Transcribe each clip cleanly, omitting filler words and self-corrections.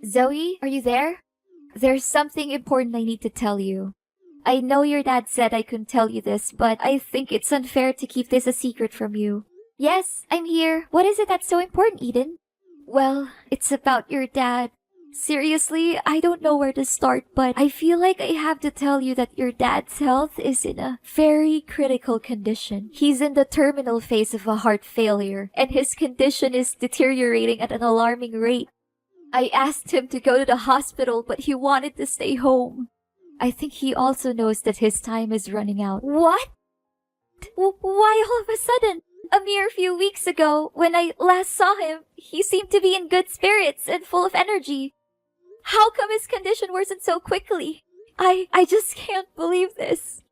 Zoe, are you there? There's something important I need to tell you. I know your dad said I couldn't tell you this, but I think it's unfair to keep this a secret from you. Yes, I'm here. What is it that's so important, Eden? Well, it's about your dad. Seriously, I don't know where to start, but I feel like I have to tell you that your dad's health is in a very critical condition. He's in the terminal phase of a heart failure, and his condition is deteriorating at an alarming rate. I asked him to go to the hospital, but he wanted to stay home. I think he also knows that his time is running out. What? Why all of a sudden? A mere few weeks ago, when I last saw him, he seemed to be in good spirits and full of energy. How come his condition worsened so quickly? I just can't believe this.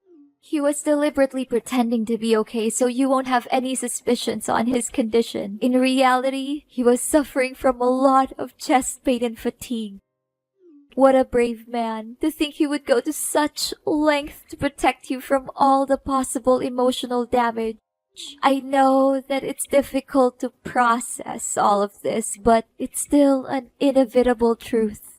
He was deliberately pretending to be okay so you won't have any suspicions on his condition. In reality, he was suffering from a lot of chest pain and fatigue. What a brave man, to think he would go to such length to protect you from all the possible emotional damage. I know that it's difficult to process all of this, but it's still an inevitable truth.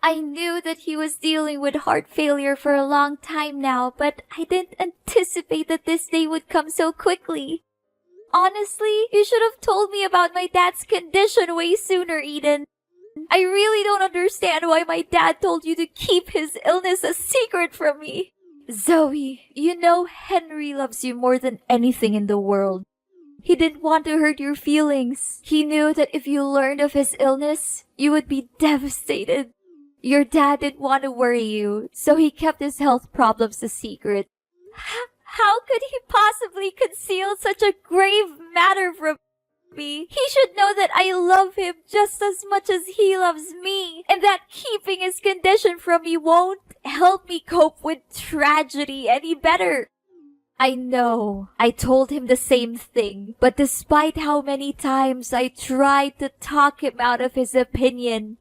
I knew that he was dealing with heart failure for a long time now, but I didn't anticipate that this day would come so quickly. Honestly, you should have told me about my dad's condition way sooner, Eden. I really don't understand why my dad told you to keep his illness a secret from me. Zoe, you know Henry loves you more than anything in the world. He didn't want to hurt your feelings. He knew that if you learned of his illness, you would be devastated. Your dad didn't want to worry you, so he kept his health problems a secret. How could he possibly conceal such a grave matter from me? He should know that I love him just as much as he loves me, and that keeping his condition from me won't help me cope with tragedy any better. I know, I told him the same thing, but despite how many times I tried to talk him out of his opinion,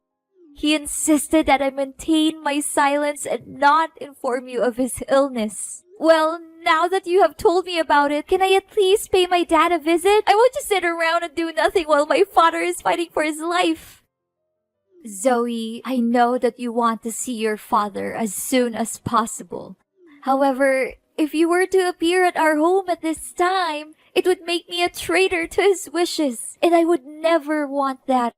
he insisted that I maintain my silence and not inform you of his illness. Well, now that you have told me about it, can I at least pay my dad a visit? I won't just sit around and do nothing while my father is fighting for his life. Zoe, I know that you want to see your father as soon as possible. However, if you were to appear at our home at this time, it would make me a traitor to his wishes, and I would never want that.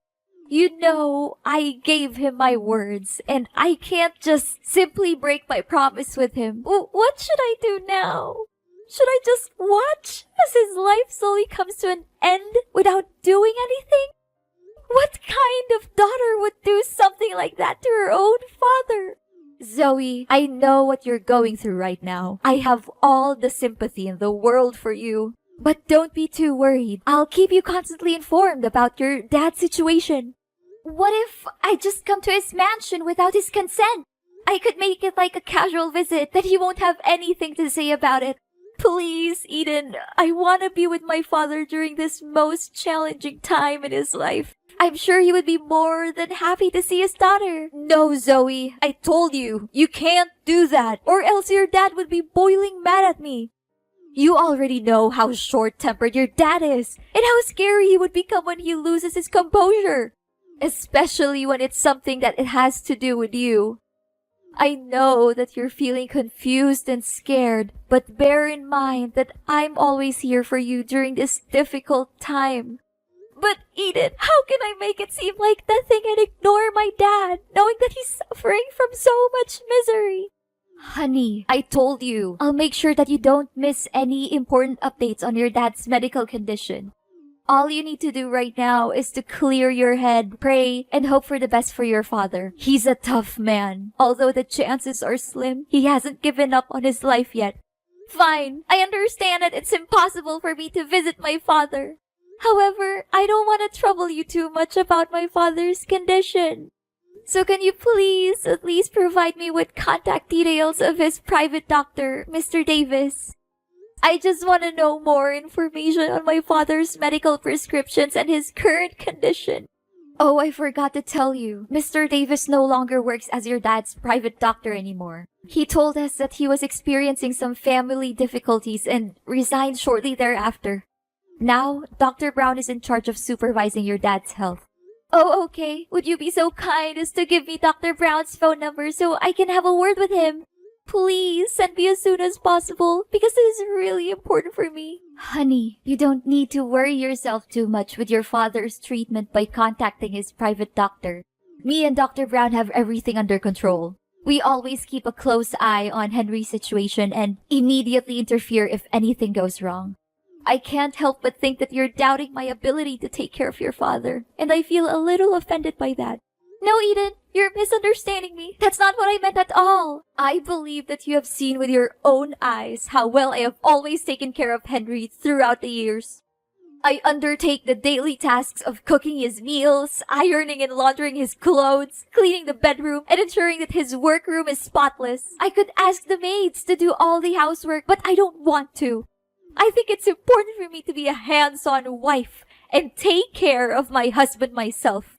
You know, I gave him my words, and I can't just simply break my promise with him. What should I do now? Should I just watch as his life slowly comes to an end without doing anything? What kind of daughter would do something like that to her own father? Zoe, I know what you're going through right now. I have all the sympathy in the world for you. But don't be too worried. I'll keep you constantly informed about your dad's situation. What if I just come to his mansion without his consent? I could make it like a casual visit that he won't have anything to say about it. Please, Eden, I want to be with my father during this most challenging time in his life. I'm sure he would be more than happy to see his daughter. No, Zoe, I told you, you can't do that, or else your dad would be boiling mad at me. You already know how short-tempered your dad is, and how scary he would become when he loses his composure. Especially when it's something that it has to do with you. I know that you're feeling confused and scared, but bear in mind that I'm always here for you during this difficult time. But Eden, how can I make it seem like nothing and ignore my dad, knowing that he's suffering from so much misery? Honey, I told you, I'll make sure that you don't miss any important updates on your dad's medical condition. All you need to do right now is to clear your head, pray, and hope for the best for your father. He's a tough man. Although the chances are slim, he hasn't given up on his life yet. Fine, I understand that it's impossible for me to visit my father. However, I don't want to trouble you too much about my father's condition. So can you please at least provide me with contact details of his private doctor, Mr. Davis? I just want to know more information on my father's medical prescriptions and his current condition. Oh, I forgot to tell you. Mr. Davis no longer works as your dad's private doctor anymore. He told us that he was experiencing some family difficulties and resigned shortly thereafter. Now, Dr. Brown is in charge of supervising your dad's health. Oh, okay. Would you be so kind as to give me Dr. Brown's phone number so I can have a word with him? Please send me as soon as possible because it is really important for me. Honey, you don't need to worry yourself too much with your father's treatment by contacting his private doctor. Me and Dr. Brown have everything under control. We always keep a close eye on Henry's situation and immediately interfere if anything goes wrong. I can't help but think that you're doubting my ability to take care of your father, and I feel a little offended by that. No, Eden, you're misunderstanding me. That's not what I meant at all. I believe that you have seen with your own eyes how well I have always taken care of Henry throughout the years. I undertake the daily tasks of cooking his meals, ironing and laundering his clothes, cleaning the bedroom, and ensuring that his workroom is spotless. I could ask the maids to do all the housework, but I don't want to. I think it's important for me to be a hands-on wife and take care of my husband myself.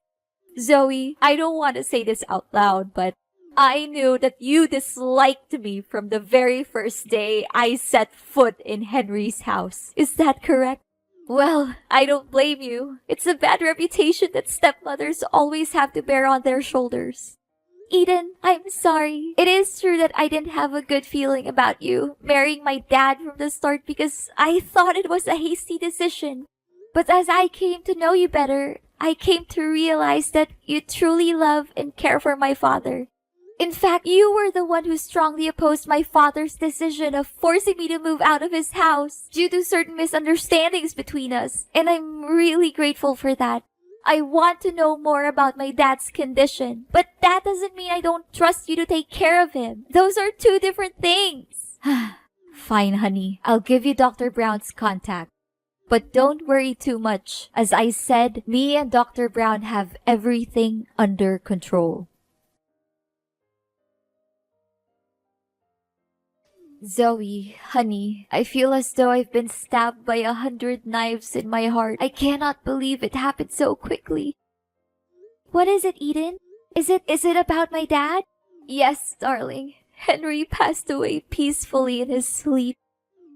Zoe, I don't want to say this out loud, but I knew that you disliked me from the very first day I set foot in Henry's house. Is that correct? Well, I don't blame you. It's a bad reputation that stepmothers always have to bear on their shoulders. Eden, I'm sorry. It is true that I didn't have a good feeling about you marrying my dad from the start because I thought it was a hasty decision. But as I came to know you better, I came to realize that you truly love and care for my father. In fact, you were the one who strongly opposed my father's decision of forcing me to move out of his house due to certain misunderstandings between us, and I'm really grateful for that. I want to know more about my dad's condition, but that doesn't mean I don't trust you to take care of him. Those are two different things. Fine, honey. I'll give you Dr. Brown's contact. But don't worry too much. As I said, me and Dr. Brown have everything under control. Zoe, honey, I feel as though I've been stabbed by 100 knives in my heart. I cannot believe it happened so quickly. What is it, Eden? Is it about my dad? Yes, darling. Henry passed away peacefully in his sleep.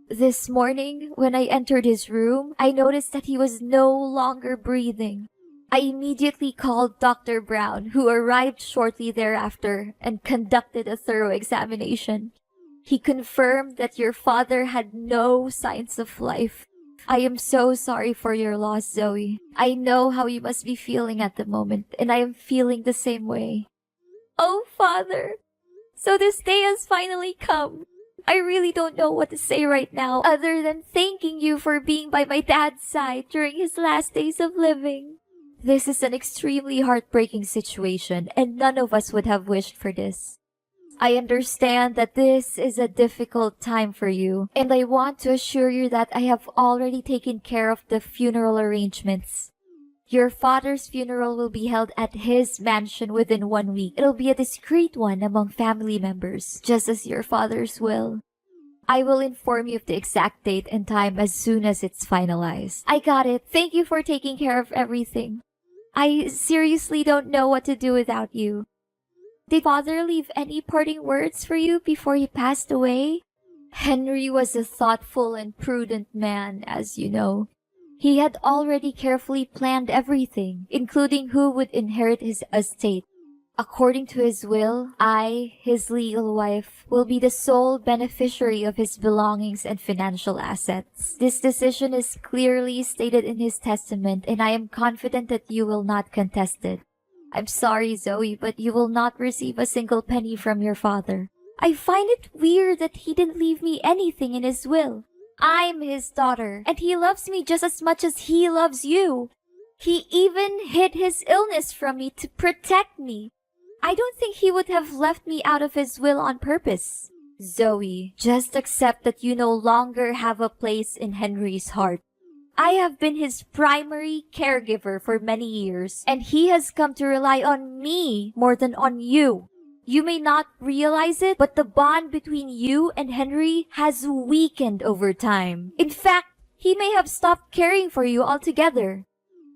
This morning, when I entered his room, I noticed that he was no longer breathing. I immediately called Dr. Brown, who arrived shortly thereafter and conducted a thorough examination. He confirmed that your father had no signs of life. I am so sorry for your loss, Zoe. I know how you must be feeling at the moment, and I am feeling the same way. Oh, Father! So this day has finally come. I really don't know what to say right now other than thanking you for being by my dad's side during his last days of living. This is an extremely heartbreaking situation, and none of us would have wished for this. I understand that this is a difficult time for you, and I want to assure you that I have already taken care of the funeral arrangements. Your father's funeral will be held at his mansion within 1 week. It'll be a discreet one among family members, just as your father's will. I will inform you of the exact date and time as soon as it's finalized. I got it. Thank you for taking care of everything. I seriously don't know what to do without you. Did Father leave any parting words for you before he passed away? Henry was a thoughtful and prudent man, as you know. He had already carefully planned everything, including who would inherit his estate. According to his will, I, his legal wife, will be the sole beneficiary of his belongings and financial assets. This decision is clearly stated in his testament, and I am confident that you will not contest it. I'm sorry, Zoe, but you will not receive a single penny from your father. I find it weird that he didn't leave me anything in his will. I'm his daughter, and he loves me just as much as he loves you. He even hid his illness from me to protect me. I don't think he would have left me out of his will on purpose. Zoe, just accept that you no longer have a place in Henry's heart. I have been his primary caregiver for many years, and he has come to rely on me more than on you. You may not realize it, but the bond between you and Henry has weakened over time. In fact, he may have stopped caring for you altogether.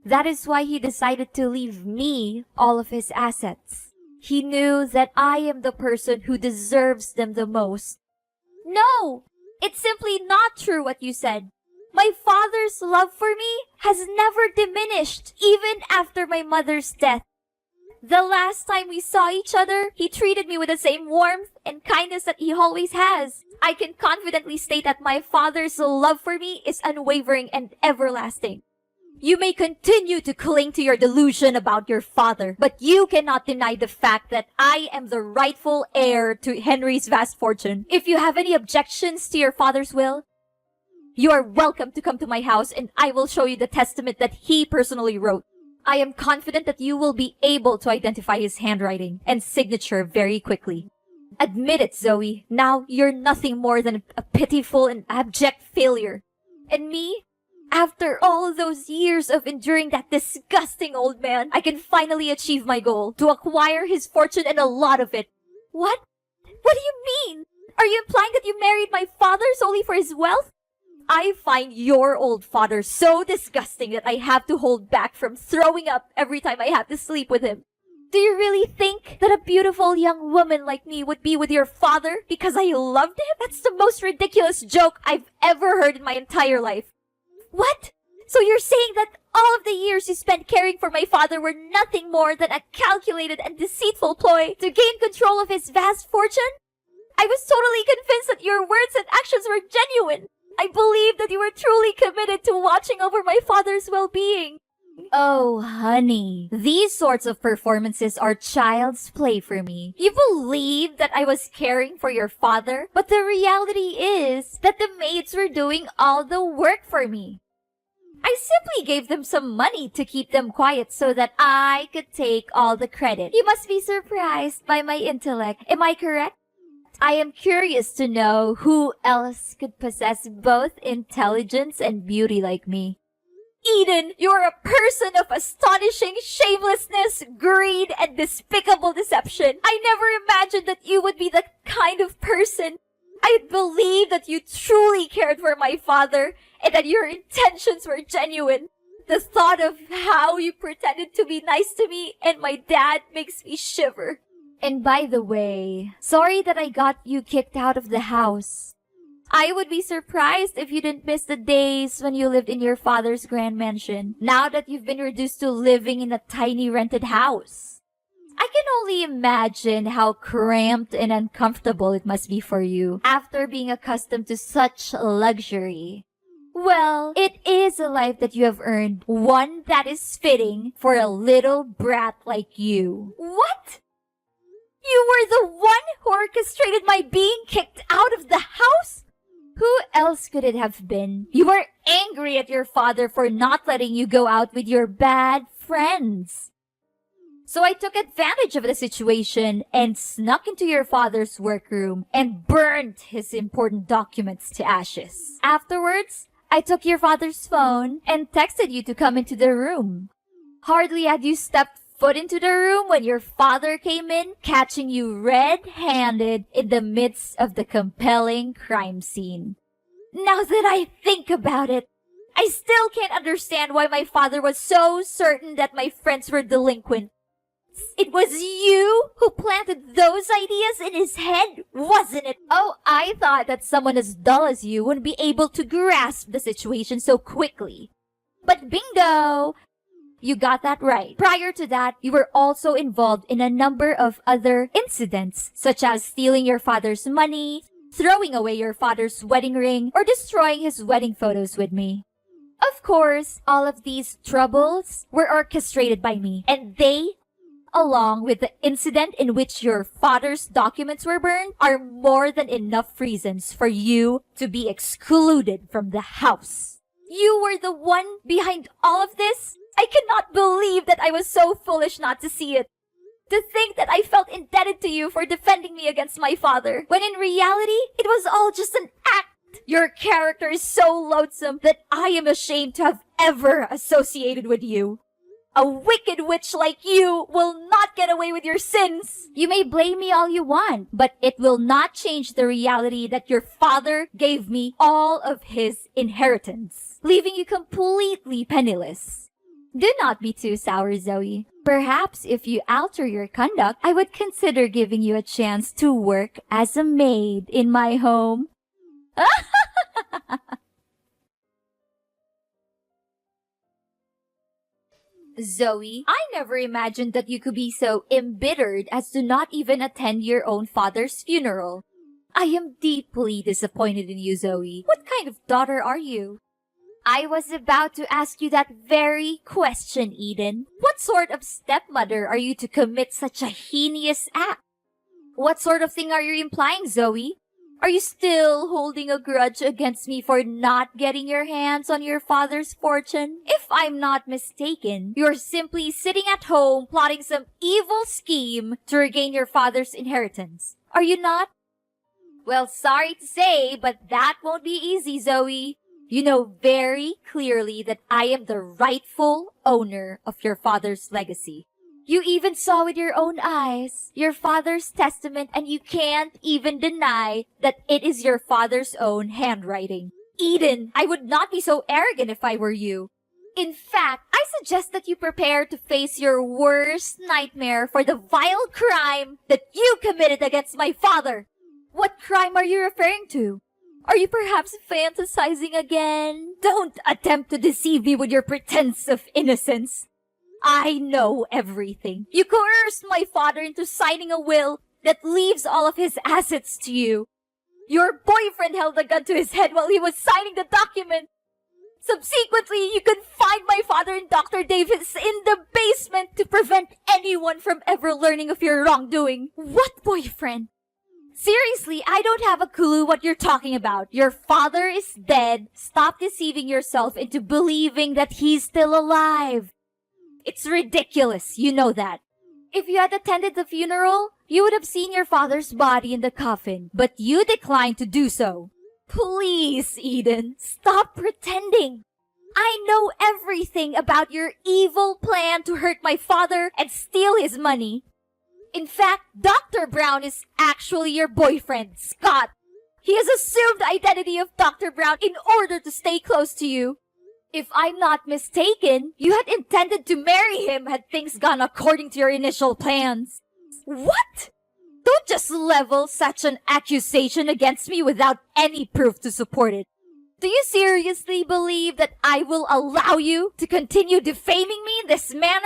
That is why he decided to leave me all of his assets. He knew that I am the person who deserves them the most. No! It's simply not true what you said. My father's love for me has never diminished, even after my mother's death. The last time we saw each other, he treated me with the same warmth and kindness that he always has. I can confidently state that my father's love for me is unwavering and everlasting. You may continue to cling to your delusion about your father, but you cannot deny the fact that I am the rightful heir to Henry's vast fortune. If you have any objections to your father's will, you are welcome to come to my house and I will show you the testament that he personally wrote. I am confident that you will be able to identify his handwriting and signature very quickly. Admit it, Zoe. Now you're nothing more than a pitiful and abject failure. And me, after all those years of enduring that disgusting old man, I can finally achieve my goal, to acquire his fortune and a lot of it. What? What do you mean? Are you implying that you married my father solely for his wealth? I find your old father so disgusting that I have to hold back from throwing up every time I have to sleep with him. Do you really think that a beautiful young woman like me would be with your father because I loved him? That's the most ridiculous joke I've ever heard in my entire life. What? So you're saying that all of the years you spent caring for my father were nothing more than a calculated and deceitful ploy to gain control of his vast fortune? I was totally convinced that your words and actions were genuine. I believed that you were truly committed to watching over my father's well-being. Oh, honey, these sorts of performances are child's play for me. You believed that I was caring for your father, but the reality is that the maids were doing all the work for me. I simply gave them some money to keep them quiet so that I could take all the credit. You must be surprised by my intellect. Am I correct? I am curious to know who else could possess both intelligence and beauty like me. Eden, you're a person of astonishing shamelessness, greed, and despicable deception. I never imagined that you would be the kind of person. I believed that you truly cared for my father and that your intentions were genuine. The thought of how you pretended to be nice to me and my dad makes me shiver. And by the way, sorry that I got you kicked out of the house. I would be surprised if you didn't miss the days when you lived in your father's grand mansion, now that you've been reduced to living in a tiny rented house. I can only imagine how cramped and uncomfortable it must be for you after being accustomed to such luxury. Well, it is a life that you have earned, one that is fitting for a little brat like you. What? You were the one who orchestrated my being kicked out of the house? Who else could it have been? You were angry at your father for not letting you go out with your bad friends. So I took advantage of the situation and snuck into your father's workroom and burned his important documents to ashes. Afterwards, I took your father's phone and texted you to come into the room. Hardly had you stepped foot into the room when your father came in, catching you red-handed in the midst of the compelling crime scene. Now that I think about it, I still can't understand why my father was so certain that my friends were delinquent. It was you who planted those ideas in his head, wasn't it? Oh, I thought that someone as dull as you wouldn't be able to grasp the situation so quickly. But bingo! You got that right. Prior to that, you were also involved in a number of other incidents, such as stealing your father's money, throwing away your father's wedding ring, or destroying his wedding photos with me. Of course, all of these troubles were orchestrated by me, and they, along with the incident in which your father's documents were burned, are more than enough reasons for you to be excluded from the house. You were the one behind all of this? I cannot believe that I was so foolish not to see it. To think that I felt indebted to you for defending me against my father, when in reality, it was all just an act. Your character is so loathsome that I am ashamed to have ever associated with you. A wicked witch like you will not get away with your sins. You may blame me all you want, but it will not change the reality that your father gave me all of his inheritance, leaving you completely penniless. Do not be too sour, Zoe. Perhaps if you alter your conduct, I would consider giving you a chance to work as a maid in my home. Zoe, I never imagined that you could be so embittered as to not even attend your own father's funeral. I am deeply disappointed in you, Zoe. What kind of daughter are you? I was about to ask you that very question, Eden. What sort of stepmother are you to commit such a heinous act? What sort of thing are you implying, Zoe? Are you still holding a grudge against me for not getting your hands on your father's fortune? If I'm not mistaken, you're simply sitting at home plotting some evil scheme to regain your father's inheritance. Are you not? Well, sorry to say, but that won't be easy, Zoe. You know very clearly that I am the rightful owner of your father's legacy. You even saw with your own eyes your father's testament, and you can't even deny that it is your father's own handwriting. Eden, I would not be so arrogant if I were you. In fact, I suggest that you prepare to face your worst nightmare for the vile crime that you committed against my father. What crime are you referring to? Are you perhaps fantasizing again? Don't attempt to deceive me with your pretense of innocence. I know everything. You coerced my father into signing a will that leaves all of his assets to you. Your boyfriend held a gun to his head while he was signing the document. Subsequently, you confined my father and Dr. Davis in the basement to prevent anyone from ever learning of your wrongdoing. What boyfriend? Seriously, I don't have a clue what you're talking about. Your father is dead. Stop deceiving yourself into believing that he's still alive. It's ridiculous, you know that. If you had attended the funeral, you would have seen your father's body in the coffin, but you declined to do so. Please, Eden, stop pretending. I know everything about your evil plan to hurt my father and steal his money. In fact, Dr. Brown is actually your boyfriend, Scott. He has assumed the identity of Dr. Brown in order to stay close to you. If I'm not mistaken, you had intended to marry him had things gone according to your initial plans. What? Don't just level such an accusation against me without any proof to support it. Do you seriously believe that I will allow you to continue defaming me in this manner?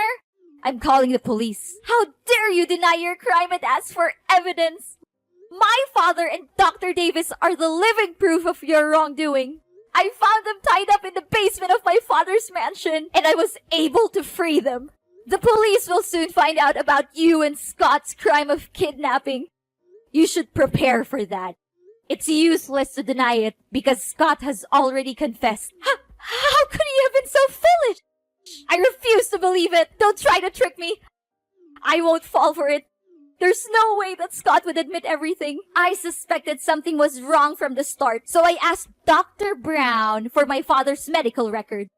I'm calling the police. How dare you deny your crime and ask for evidence? My father and Dr. Davis are the living proof of your wrongdoing. I found them tied up in the basement of my father's mansion, and I was able to free them. The police will soon find out about you and Scott's crime of kidnapping. You should prepare for that. It's useless to deny it because Scott has already confessed. How could he have been so foolish? I refuse to believe it. Don't try to trick me. I won't fall for it. There's no way that Scott would admit everything. I suspected something was wrong from the start, so I asked Dr. Brown for my father's medical records.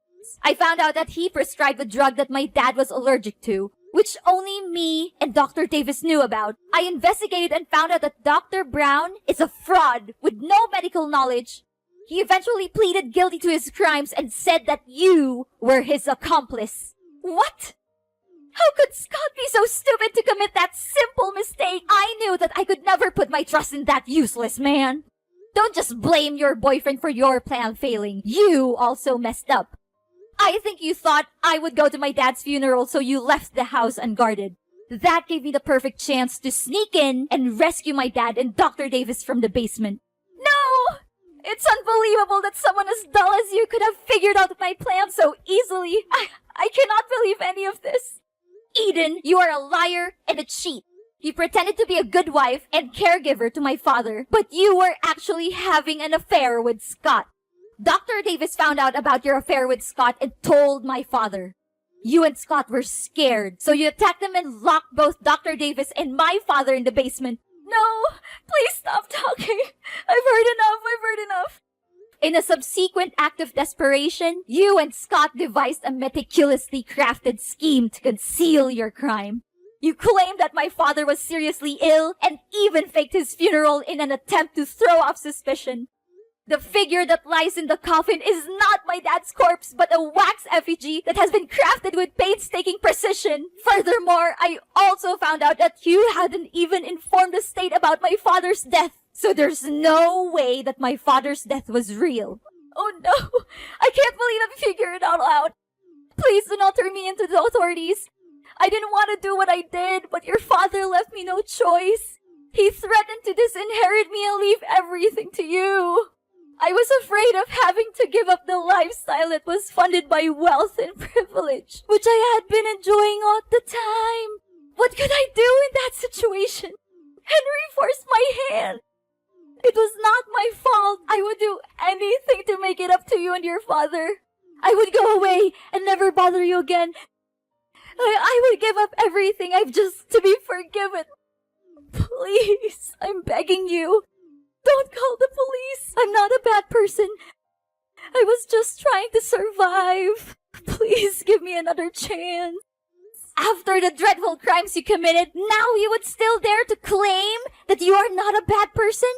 I found out that he prescribed a drug that my dad was allergic to, which only me and Dr. Davis knew about. I investigated and found out that Dr. Brown is a fraud with no medical knowledge. He eventually pleaded guilty to his crimes and said that you were his accomplice. What? How could Scott be so stupid to commit that simple mistake? I knew that I could never put my trust in that useless man. Don't just blame your boyfriend for your plan failing. You also messed up. I think you thought I would go to my dad's funeral, so you left the house unguarded. That gave me the perfect chance to sneak in and rescue my dad and Dr. Davis from the basement. No! It's unbelievable that someone as dull as you could have figured out my plan so easily. I cannot believe any of this. Eden, you are a liar and a cheat. You pretended to be a good wife and caregiver to my father, but you were actually having an affair with Scott. Dr. Davis found out about your affair with Scott and told my father. You and Scott were scared, so you attacked them and locked both Dr. Davis and my father in the basement. No, please stop talking. I've heard enough. In a subsequent act of desperation, you and Scott devised a meticulously crafted scheme to conceal your crime. You claimed that my father was seriously ill and even faked his funeral in an attempt to throw off suspicion. The figure that lies in the coffin is not my dad's corpse, but a wax effigy that has been crafted with painstaking precision. Furthermore, I also found out that you hadn't even informed the state about my father's death. So there's no way that my father's death was real. Oh no, I can't believe I figured it all out. Please do not turn me into the authorities. I didn't want to do what I did, but your father left me no choice. He threatened to disinherit me and leave everything to you. I was afraid of having to give up the lifestyle that was funded by wealth and privilege, which I had been enjoying all the time. What could I do in that situation? Henry forced my hand. It was not my fault. I would do anything to make it up to you and your father. I would go away and never bother you again. I would give up everything I've just to be forgiven. Please, I'm begging you. Don't call the police. I'm not a bad person. I was just trying to survive. Please give me another chance. After the dreadful crimes you committed, now you would still dare to claim that you are not a bad person?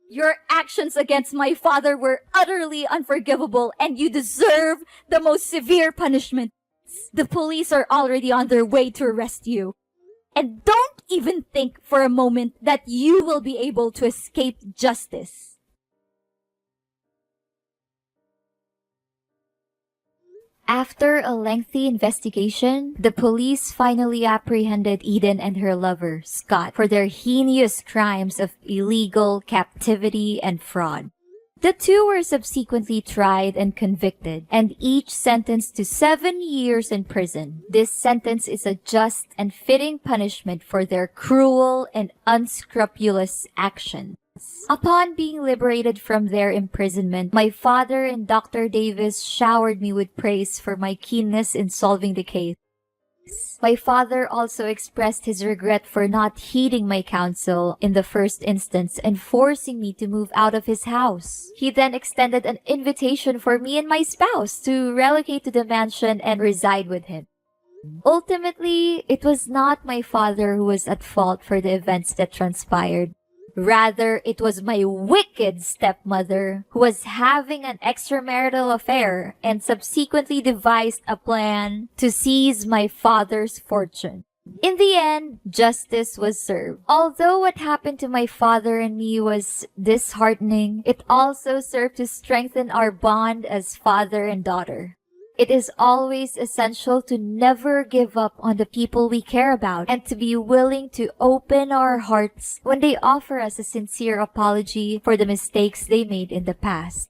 Your actions against my father were utterly unforgivable, and you deserve the most severe punishment. The police are already on their way to arrest you. And don't even think for a moment that you will be able to escape justice. After a lengthy investigation, the police finally apprehended Eden and her lover, Scott, for their heinous crimes of illegal captivity and fraud. The two were subsequently tried and convicted, and each sentenced to 7 years in prison. This sentence is a just and fitting punishment for their cruel and unscrupulous actions. Upon being liberated from their imprisonment, my father and Dr. Davis showered me with praise for my keenness in solving the case. My father also expressed his regret for not heeding my counsel in the first instance and forcing me to move out of his house. He then extended an invitation for me and my spouse to relocate to the mansion and reside with him. Ultimately, it was not my father who was at fault for the events that transpired. Rather, it was my wicked stepmother who was having an extramarital affair and subsequently devised a plan to seize my father's fortune. In the end, justice was served. Although what happened to my father and me was disheartening, it also served to strengthen our bond as father and daughter. It is always essential to never give up on the people we care about and to be willing to open our hearts when they offer us a sincere apology for the mistakes they made in the past.